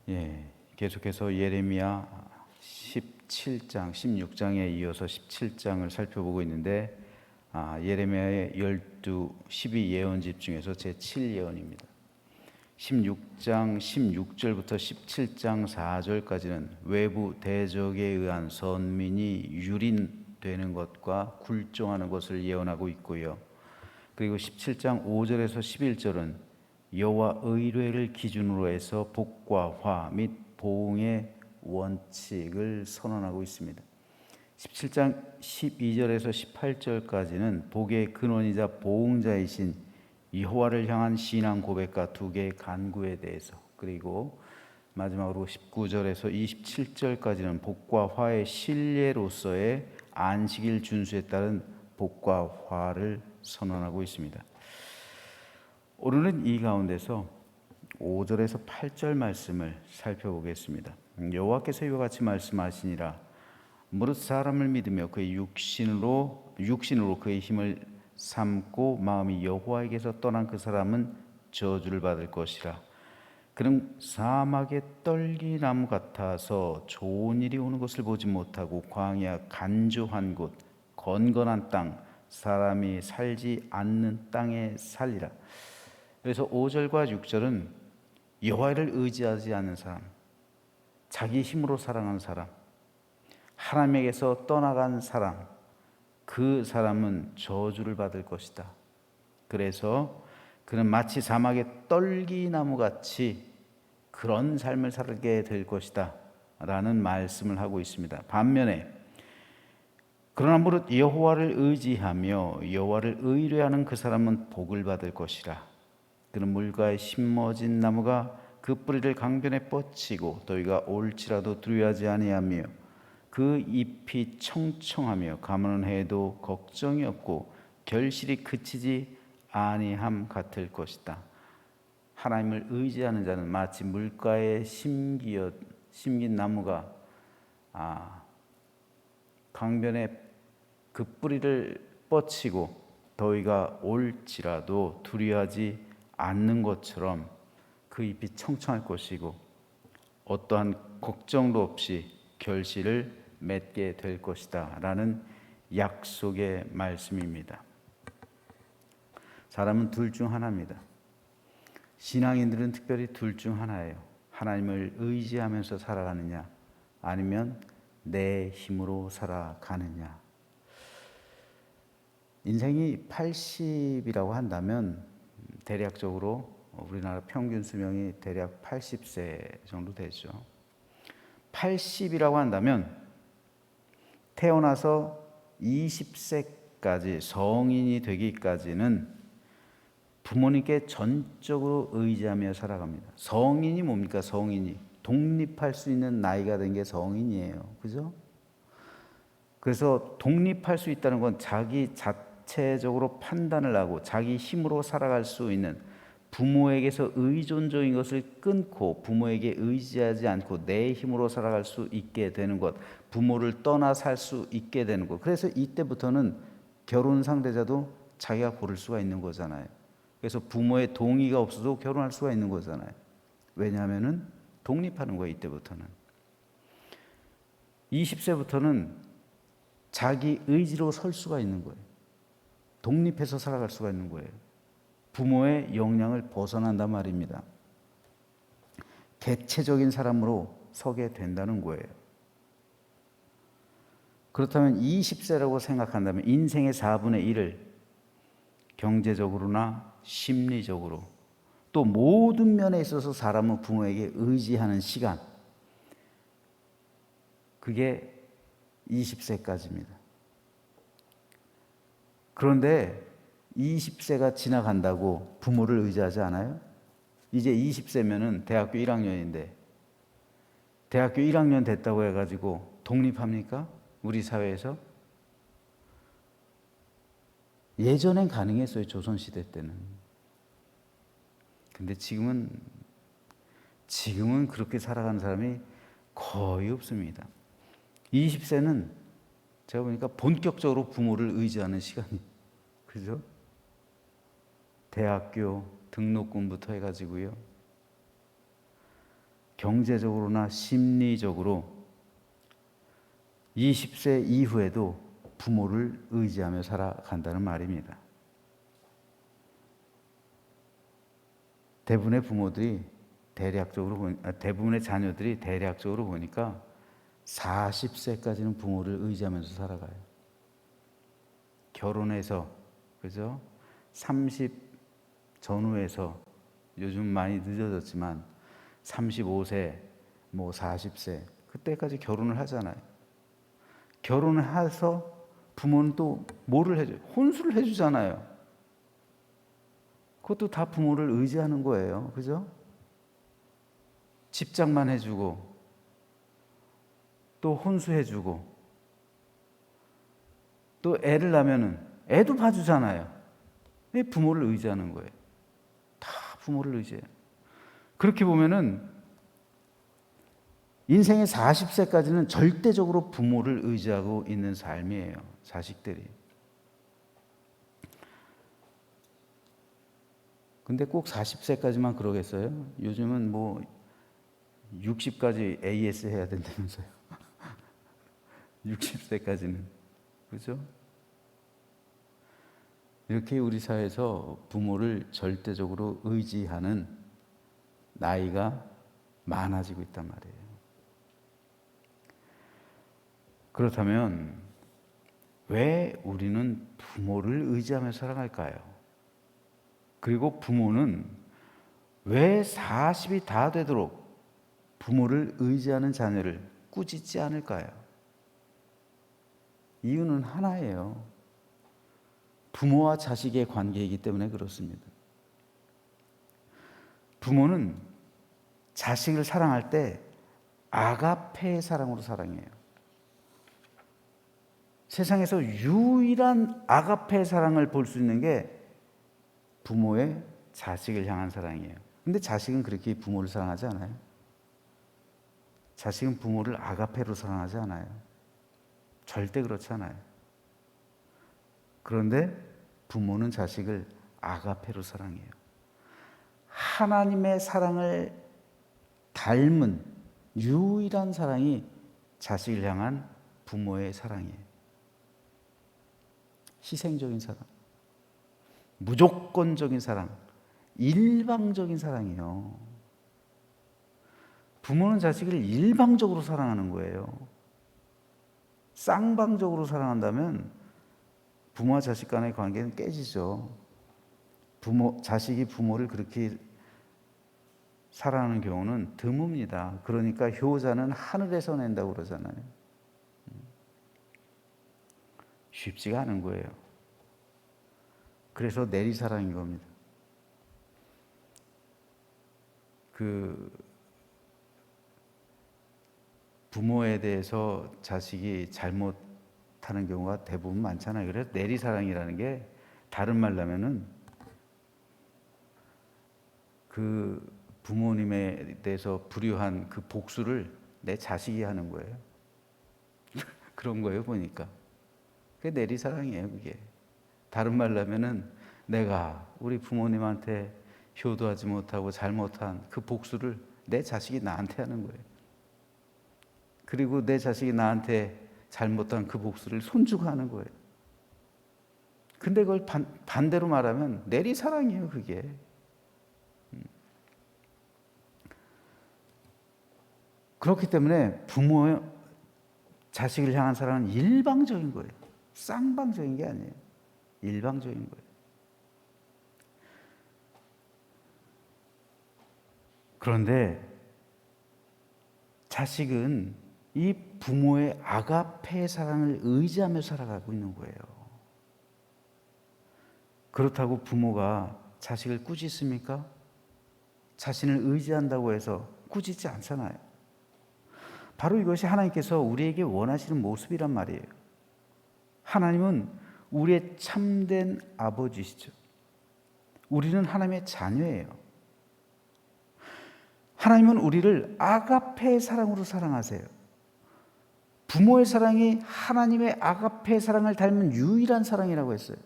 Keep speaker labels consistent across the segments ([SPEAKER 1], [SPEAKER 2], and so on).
[SPEAKER 1] 예, 계속해서 예레미야 17장, 16장에 이어서 17장을 살펴보고 있는데 예레미야의 12 예언집 중에서 제 7예언입니다. 16장 16절부터 17장 4절까지는 외부 대적에 의한 선민이 유린되는 것과 굴종하는 것을 예언하고 있고요. 그리고 17장 5절에서 11절은 여호와 의뢰를 기준으로 해서 복과 화 및 보응의 원칙을 선언하고 있습니다. 17장 12절에서 18절까지는 복의 근원이자 보응자이신 여호와를 향한 신앙 고백과 두 개의 간구에 대해서, 그리고 마지막으로 19절에서 27절까지는 복과 화의 신뢰로서의 안식일 준수에 따른 복과 화를 선언하고 있습니다. 오늘은 이 가운데서 5절에서 8절 말씀을 살펴보겠습니다. 여호와께서 이와 같이 말씀하시니라. 무릇 사람을 믿으며 그의 육신으로 그의 힘을 삼고 마음이 여호와에게서 떠난 그 사람은 저주를 받을 것이라. 그는 사막의 떨기나무 같아서 좋은 일이 오는 것을 보지 못하고 광야 간조한 곳 건건한 땅 사람이 살지 않는 땅에 살리라. 그래서 5절과 6절은 여호와를 의지하지 않는 사람, 자기 힘으로 살아가는 사람, 하나님에게서 떠나간 사람, 그 사람은 저주를 받을 것이다. 그래서 그는 마치 사막의 떨기나무 같이 그런 삶을 살게 될 것이다 라는 말씀을 하고 있습니다. 반면에 그러나 무릇 여호와를 의지하며 여호와를 의뢰하는 그 사람은 복을 받을 것이라. 그는 물가에 심어진 나무가 그 뿌리를 강변에 뻗치고 더위가 올지라도 두려워하지 아니하며 그 잎이 청청하며 가무는 해도 걱정이 없고 결실이 그치지 아니함 같을 것이다. 하나님을 의지하는 자는 마치 물가에 심긴 나무가 강변에 그 뿌리를 뻗치고 더위가 올지라도 두려워하지 않는 것처럼 그 잎이 청청할 것이고 어떠한 걱정도 없이 결실을 맺게 될 것이다 라는 약속의 말씀입니다. 사람은 둘 중 하나입니다. 신앙인들은 특별히 둘 중 하나예요. 하나님을 의지하면서 살아가느냐, 아니면 내 힘으로 살아가느냐. 인생이 80이라고 한다면 대략적으로 우리나라 평균 수명이 대략 80세 정도 되죠. 80이라고 한다면 태어나서 20세까지 성인이 되기까지는 부모님께 전적으로 의지하며 살아갑니다. 성인이 뭡니까? 성인이 독립할 수 있는 나이가 된 게 성인이에요. 그죠? 그래서 독립할 수 있다는 건 자기 자체적으로 판단을 하고 자기 힘으로 살아갈 수 있는, 부모에게서 의존적인 것을 끊고 부모에게 의지하지 않고 내 힘으로 살아갈 수 있게 되는 것, 부모를 떠나 살 수 있게 되는 것. 그래서 이때부터는 결혼 상대자도 자기가 고를 수가 있는 거잖아요. 그래서 부모의 동의가 없어도 결혼할 수가 있는 거잖아요. 왜냐하면 독립하는 거예요. 이때부터는. 20세부터는 자기 의지로 설 수가 있는 거예요. 독립해서 살아갈 수가 있는 거예요. 부모의 영향을 벗어난단 말입니다. 개체적인 사람으로 서게 된다는 거예요. 그렇다면 20세라고 생각한다면 인생의 4분의 1을 경제적으로나 심리적으로 또 모든 면에 있어서 사람은 부모에게 의지하는 시간, 그게 20세까지입니다. 그런데 20세가 지나간다고 부모를 의지하지 않아요? 이제 20세면은 대학교 1학년인데 대학교 1학년 됐다고 해가지고 독립합니까? 우리 사회에서? 예전엔 가능했어요. 조선시대 때는. 근데 지금은 그렇게 살아가는 사람이 거의 없습니다. 20세는 제가 보니까 본격적으로 부모를 의지하는 시간이, 그죠? 대학교 등록금부터 해가지고요. 경제적으로나 심리적으로 20세 이후에도 부모를 의지하며 살아간다는 말입니다. 대부분의 자녀들이 대략적으로 보니까 40세까지는 부모를 의지하면서 살아가요. 결혼해서, 그죠? 30 전후에서, 요즘 많이 늦어졌지만 35세, 40세 그때까지 결혼을 하잖아요. 결혼을 해서 부모는 또 뭐를 해줘요? 혼수를 해주잖아요. 그것도 다 부모를 의지하는 거예요. 그죠? 집장만 해주고 또 혼수해주고 또 애를 낳으면은 애도 봐주잖아요. 왜 부모를 의지하는 거예요? 다 부모를 의지해요. 그렇게 보면은 인생의 40세까지는 절대적으로 부모를 의지하고 있는 삶이에요. 자식들이. 근데 꼭 40세까지만 그러겠어요? 요즘은 60까지 AS 해야 된다면서요. 60세까지는. 그죠? 이렇게 우리 사회에서 부모를 절대적으로 의지하는 나이가 많아지고 있단 말이에요. 그렇다면 왜 우리는 부모를 의지하며 살아갈까요? 그리고 부모는 왜 40이 다 되도록 부모를 의지하는 자녀를 꾸짖지 않을까요? 이유는 하나예요. 부모와 자식의 관계이기 때문에 그렇습니다. 부모는 자식을 사랑할 때 아가페의 사랑으로 사랑해요. 세상에서 유일한 아가페의 사랑을 볼 수 있는 게 부모의 자식을 향한 사랑이에요. 근데 자식은 그렇게 부모를 사랑하지 않아요. 자식은 부모를 아가페로 사랑하지 않아요. 절대 그렇지 않아요. 그런데 부모는 자식을 아가페로 사랑해요. 하나님의 사랑을 닮은 유일한 사랑이 자식을 향한 부모의 사랑이에요. 희생적인 사랑, 무조건적인 사랑, 일방적인 사랑이에요. 부모는 자식을 일방적으로 사랑하는 거예요. 쌍방적으로 사랑한다면 부모와 자식 간의 관계는 깨지죠. 자식이 부모를 그렇게 사랑하는 경우는 드뭅니다. 그러니까 효자는 하늘에서 낸다고 그러잖아요. 쉽지가 않은 거예요. 그래서 내리사랑인 겁니다. 부모에 대해서 자식이 잘못하는 경우가 대부분 많잖아요. 그래서 내리사랑이라는 게 다른 말로 하면은 그 부모님에 대해서 불효한 그 복수를 내 자식이 하는 거예요. 그런 거예요, 보니까. 그게 내리사랑이에요, 그게. 다른 말로 하면은 내가 우리 부모님한테 효도하지 못하고 잘못한 그 복수를 내 자식이 나한테 하는 거예요. 그리고 내 자식이 나한테 잘못한 그 복수를 손주가 하는 거예요. 근데 그걸 반대로 말하면 내리사랑이에요, 그게. 그렇기 때문에 부모의 자식을 향한 사랑은 일방적인 거예요. 쌍방적인 게 아니에요. 일방적인 거예요. 그런데 자식은 이 부모의 아가페의 사랑을 의지하며 살아가고 있는 거예요. 그렇다고 부모가 자식을 꾸짖습니까? 자신을 의지한다고 해서 꾸짖지 않잖아요. 바로 이것이 하나님께서 우리에게 원하시는 모습이란 말이에요. 하나님은 우리의 참된 아버지시죠. 우리는 하나님의 자녀예요. 하나님은 우리를 아가페의 사랑으로 사랑하세요. 부모의 사랑이 하나님의 아가페의 사랑을 닮은 유일한 사랑이라고 했어요.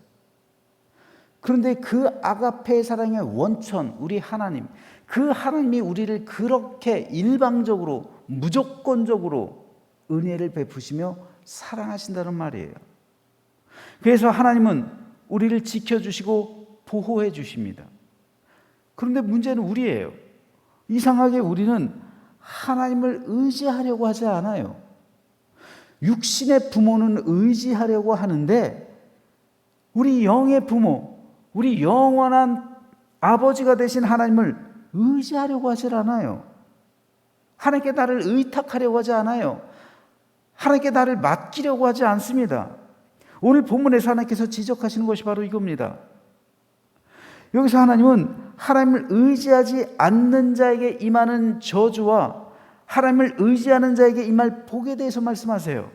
[SPEAKER 1] 그런데 그 아가페 사랑의 원천, 우리 하나님, 그 하나님이 우리를 그렇게 일방적으로 무조건적으로 은혜를 베푸시며 사랑하신다는 말이에요. 그래서 하나님은 우리를 지켜주시고 보호해 주십니다. 그런데 문제는 우리예요. 이상하게 우리는 하나님을 의지하려고 하지 않아요. 육신의 부모는 의지하려고 하는데 우리 영의 부모, 우리 영원한 아버지가 되신 하나님을 의지하려고 하질 않아요. 하나님께 나를 의탁하려고 하지 않아요. 하나님께 나를 맡기려고 하지 않습니다. 오늘 본문에서 하나님께서 지적하시는 것이 바로 이겁니다. 여기서 하나님은 하나님을 의지하지 않는 자에게 임하는 저주와 하나님을 의지하는 자에게 임할 복에 대해서 말씀하세요.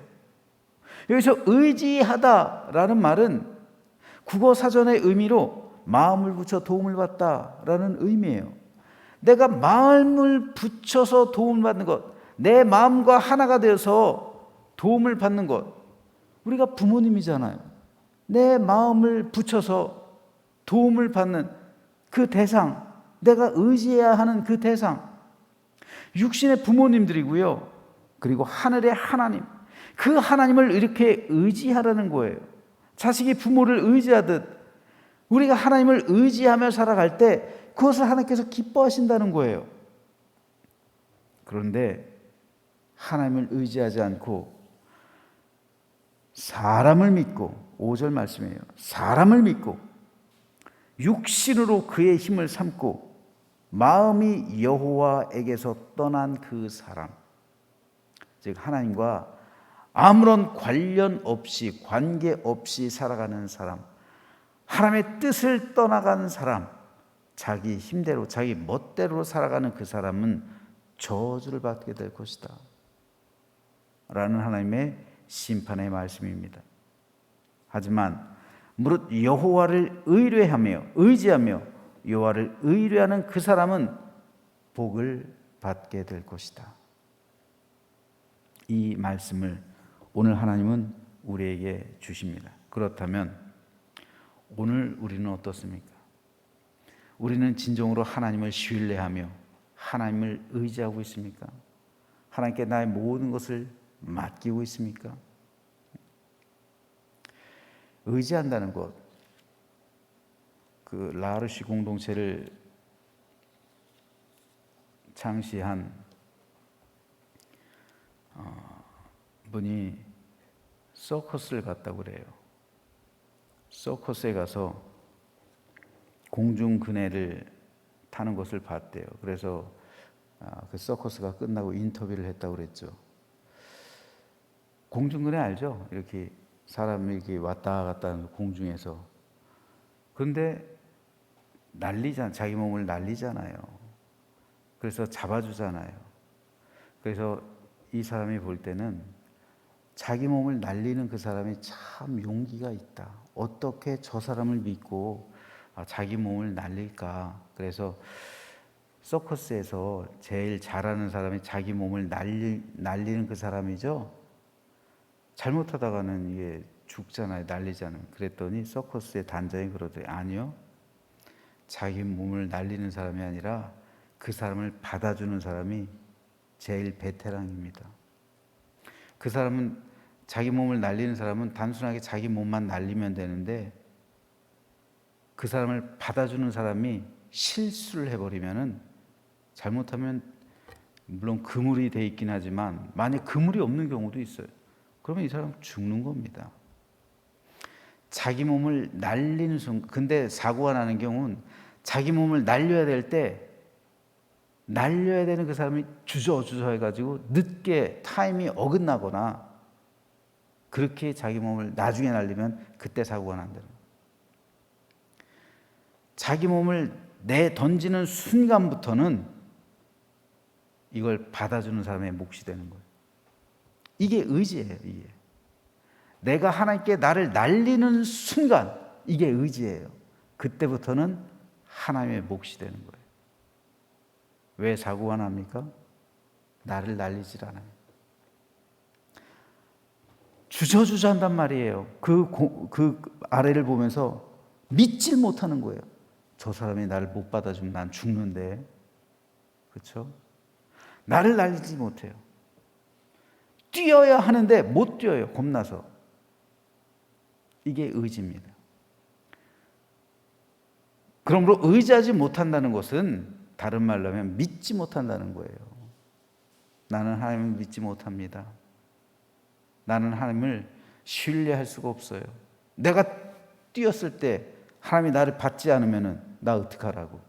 [SPEAKER 1] 여기서 의지하다라는 말은 국어 사전의 의미로 마음을 붙여 도움을 받다라는 의미예요. 내가 마음을 붙여서 도움을 받는 것, 내 마음과 하나가 되어서 도움을 받는 것. 우리가 부모님이잖아요. 내 마음을 붙여서 도움을 받는 그 대상, 내가 의지해야 하는 그 대상, 육신의 부모님들이고요. 그리고 하늘의 하나님, 그 하나님을 이렇게 의지하라는 거예요. 자식이 부모를 의지하듯 우리가 하나님을 의지하며 살아갈 때 그것을 하나님께서 기뻐하신다는 거예요. 그런데 하나님을 의지하지 않고 사람을 믿고, 5절 말씀이에요. 사람을 믿고 육신으로 그의 힘을 삼고 마음이 여호와에게서 떠난 그 사람, 즉 하나님과 아무런 관련 없이, 관계 없이 살아가는 사람, 하나님의 뜻을 떠나간 사람, 자기 힘대로 자기 멋대로 살아가는 그 사람은 저주를 받게 될 것이다 라는 하나님의 심판의 말씀입니다. 하지만 무릇 여호와를 의지하며 여호와를 의뢰하는 그 사람은 복을 받게 될 것이다. 이 말씀을 오늘 하나님은 우리에게 주십니다. 그렇다면 오늘 우리는 어떻습니까? 우리는 진정으로 하나님을 신뢰하며 하나님을 의지하고 있습니까? 하나님께 나의 모든 것을 맡기고 있습니까? 의지한다는 것, 그 라르시 공동체를 창시한 분이 서커스를 갔다고 그래요. 서커스에 가서 공중그네를 타는 것을 봤대요. 그래서 그 서커스가 끝나고 인터뷰를 했다고 그랬죠. 공중그네 알죠? 이렇게 사람이 이렇게 왔다 갔다 하는 공중에서. 그런데 자기 몸을 날리잖아요. 그래서 잡아주잖아요. 그래서 이 사람이 볼 때는 자기 몸을 날리는 그 사람이 참 용기가 있다. 어떻게 저 사람을 믿고 자기 몸을 날릴까? 그래서 서커스에서 제일 잘하는 사람이 자기 몸을 날리는 그 사람이죠. 잘못하다가는 이게 죽잖아요. 날리잖아요. 그랬더니 서커스의 단장이 그러더니 아니요. 자기 몸을 날리는 사람이 아니라 그 사람을 받아주는 사람이 제일 베테랑입니다. 그 사람은 자기 몸을 날리는 사람은 단순하게 자기 몸만 날리면 되는데 그 사람을 받아주는 사람이 실수를 해버리면은 잘못하면 물론 그물이 돼 있긴 하지만 만약 그물이 없는 경우도 있어요. 그러면 이 사람 죽는 겁니다. 자기 몸을 날리는 순간, 근데 사고가 나는 경우는 자기 몸을 날려야 될 때 날려야 되는 그 사람이 주저주저 해가지고 늦게 타임이 어긋나거나 그렇게 자기 몸을 나중에 날리면 그때 사고가 난다는 거예요. 자기 몸을 던지는 순간부터는 이걸 받아주는 사람의 몫이 되는 거예요. 이게 의지예요. 이게 내가 하나님께 나를 날리는 순간 이게 의지예요. 그때부터는 하나님의 몫이 되는 거예요. 왜 사고가 납니까? 나를 날리질 않아요. 주저주저 한단 말이에요. 그 아래를 보면서 믿질 못하는 거예요. 저 사람이 나를 못 받아주면 난 죽는데, 그렇죠? 나를 날리지 못해요. 뛰어야 하는데 못 뛰어요. 겁나서. 이게 의지입니다. 그러므로 의지하지 못한다는 것은 다른 말로 하면 믿지 못한다는 거예요. 나는 하나님을 믿지 못합니다. 나는 하나님을 신뢰할 수가 없어요. 내가 뛰었을 때 하나님이 나를 받지 않으면 나 어떡하라고.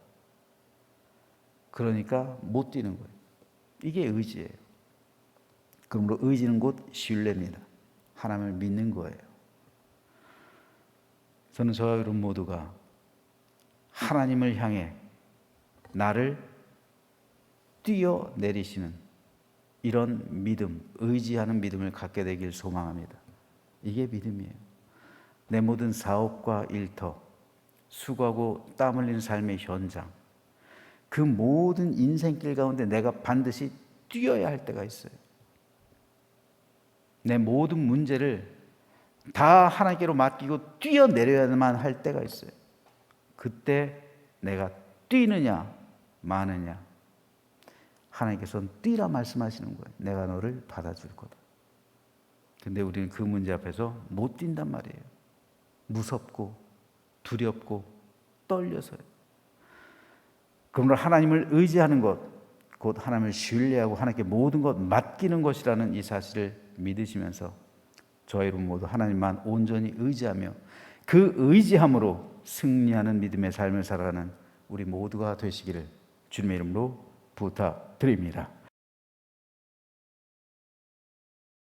[SPEAKER 1] 그러니까 못 뛰는 거예요. 이게 의지예요. 그러므로 의지는 곧 신뢰입니다. 하나님을 믿는 거예요. 저는 저와 여러분 모두가 하나님을 향해 나를 뛰어내리시는 이런 믿음, 의지하는 믿음을 갖게 되길 소망합니다. 이게 믿음이에요. 내 모든 사업과 일터, 수고하고 땀 흘리는 삶의 현장, 그 모든 인생길 가운데 내가 반드시 뛰어야 할 때가 있어요. 내 모든 문제를 다 하나님께로 맡기고 뛰어내려야만 할 때가 있어요. 그때 내가 뛰느냐 마느냐, 하나님께서는 뛰라 말씀하시는 거예요. 내가 너를 받아줄 거다. 근데 우리는 그 문제 앞에서 못 뛴단 말이에요. 무섭고 두렵고 떨려서요. 그러므로 하나님을 의지하는 것, 곧 하나님을 신뢰하고 하나님께 모든 것 맡기는 것이라는 이 사실을 믿으시면서 저와 여러분 모두 하나님만 온전히 의지하며 그 의지함으로 승리하는 믿음의 삶을 살아가는 우리 모두가 되시기를 주님의 이름으로 부탁드립니다.